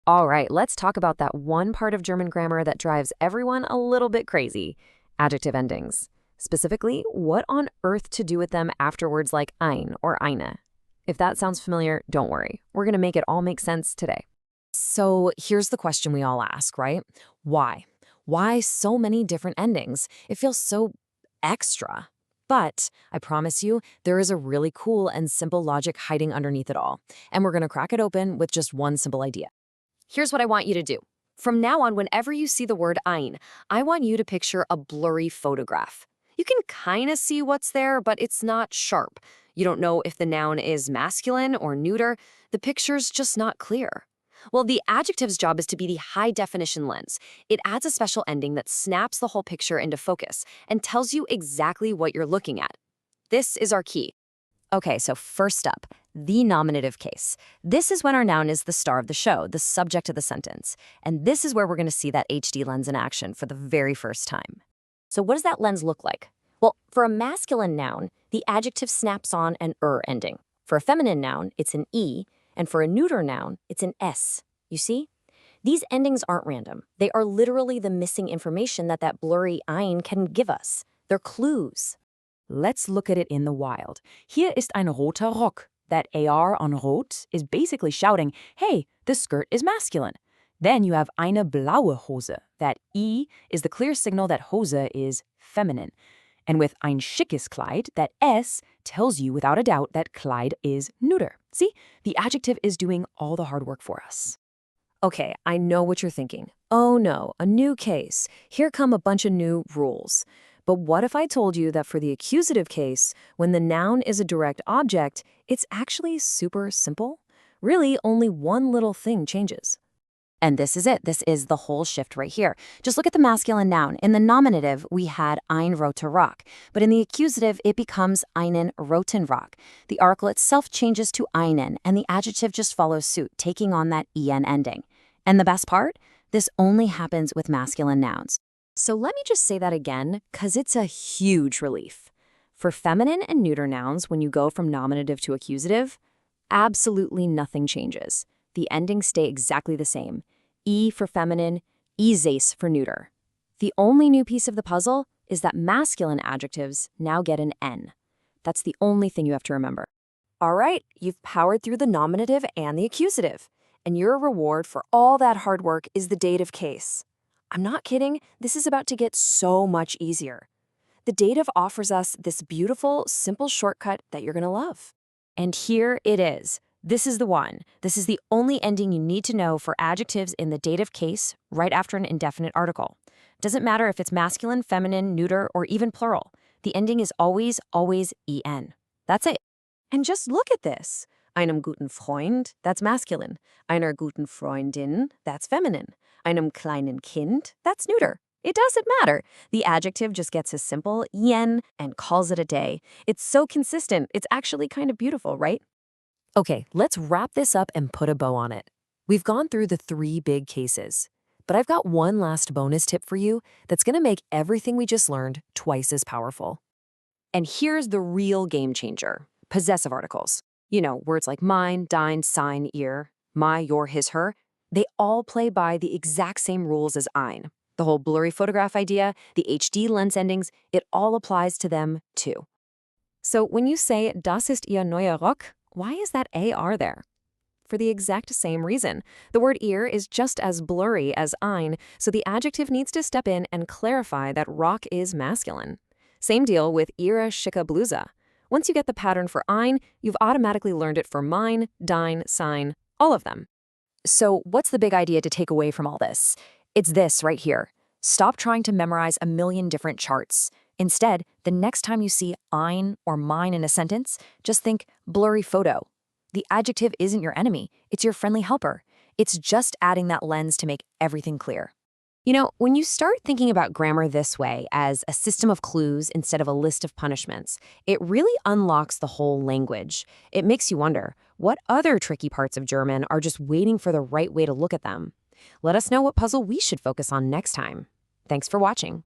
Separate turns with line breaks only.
All right, let's talk about that one part of German grammar that drives everyone a little bit crazy: adjective endings. Specifically, what on earth to do with them after words like ein or eine. If that sounds familiar, don't worry. We're going to make it all make sense today. So here's the question we all ask, right? Why? Why so many different endings? It feels so extra. But I promise you, there is a really cool and simple logic hiding underneath it all. And we're going to crack it open with just one simple idea. Here's what I want you to do. From now on, whenever you see the word ein, I want you to picture a blurry photograph. You can kind of see what's there, but it's not sharp. You don't know if the noun is masculine or neuter. The picture's just not clear. Well, the adjective's job is to be the high-definition lens. It adds a special ending that snaps the whole picture into focus and tells you exactly what you're looking at. This is our key. Okay, so first up, the nominative case. This is when our noun is the star of the show, the subject of the sentence. And this is where we're going to see that HD lens in action for the very first time. So what does that lens look like? Well, for a masculine noun, the adjective snaps on an ending. For a feminine noun, it's an E, and for a neuter noun, it's an S. You see? These endings aren't random. They are literally the missing information that blurry ein can give us. They're clues.
Let's look at it in the wild. Hier ist ein roter Rock. That AR on rot is basically shouting, hey, the skirt is masculine. Then you have eine blaue Hose. That E is the clear signal that Hose is feminine. And with ein schickes Kleid, that S tells you without a doubt that Kleid is neuter. See, the adjective is doing all the hard work for us.
Okay, I know what you're thinking. Oh no, a new case. Here come a bunch of new rules. But what if I told you that for the accusative case, when the noun is a direct object, it's actually super simple? Really, only one little thing changes. And this is it. This is the whole shift right here. Just look at the masculine noun. In the nominative, we had ein roter Rock. But in the accusative, it becomes einen roten Rock. The article itself changes to einen, and the adjective just follows suit, taking on that en ending. And the best part? This only happens with masculine nouns. So let me just say that again, because it's a huge relief. For feminine and neuter nouns, when you go from nominative to accusative, absolutely nothing changes. The endings stay exactly the same. E for feminine, Ises for neuter. The only new piece of the puzzle is that masculine adjectives now get an N. That's the only thing you have to remember. All right, you've powered through the nominative and the accusative, and your reward for all that hard work is the dative case. I'm not kidding, this is about to get so much easier. The dative offers us this beautiful, simple shortcut that you're going to love. And here it is. This is the one. This is the only ending you need to know for adjectives in the dative case right after an indefinite article. Doesn't matter if it's masculine, feminine, neuter, or even plural. The ending is always, always en. That's it. And just look at this. Einem guten Freund, that's masculine. Einer guten Freundin, that's feminine. Einem kleinen Kind, that's neuter. It doesn't matter. The adjective just gets a simple en and calls it a day. It's so consistent. It's actually kind of beautiful, right? Okay, let's wrap this up and put a bow on it. We've gone through the 3 big cases, but I've got one last bonus tip for you that's going to make everything we just learned twice as powerful. And here's the real game changer: possessive articles. You know, words like mine, dein, sein, ihr, my, your, his, her. They all play by the exact same rules as ein. The whole blurry photograph idea, the HD lens endings, it all applies to them too. So when you say, das ist ihr neuer Rock, why is that AR there? For the exact same reason. The word ihr is just as blurry as ein, so the adjective needs to step in and clarify that rock is masculine. Same deal with ihre schicke Bluse. Once you get the pattern for ein, you've automatically learned it for mine, dein, sein, all of them. So what's the big idea to take away from all this? It's this right here. Stop trying to memorize a million different charts. Instead, the next time you see ein or mine in a sentence, just think blurry photo. The adjective isn't your enemy. It's your friendly helper. It's just adding that lens to make everything clear. You know, when you start thinking about grammar this way, as a system of clues instead of a list of punishments, it really unlocks the whole language. It makes you wonder, what other tricky parts of German are just waiting for the right way to look at them? Let us know what puzzle we should focus on next time. Thanks for watching.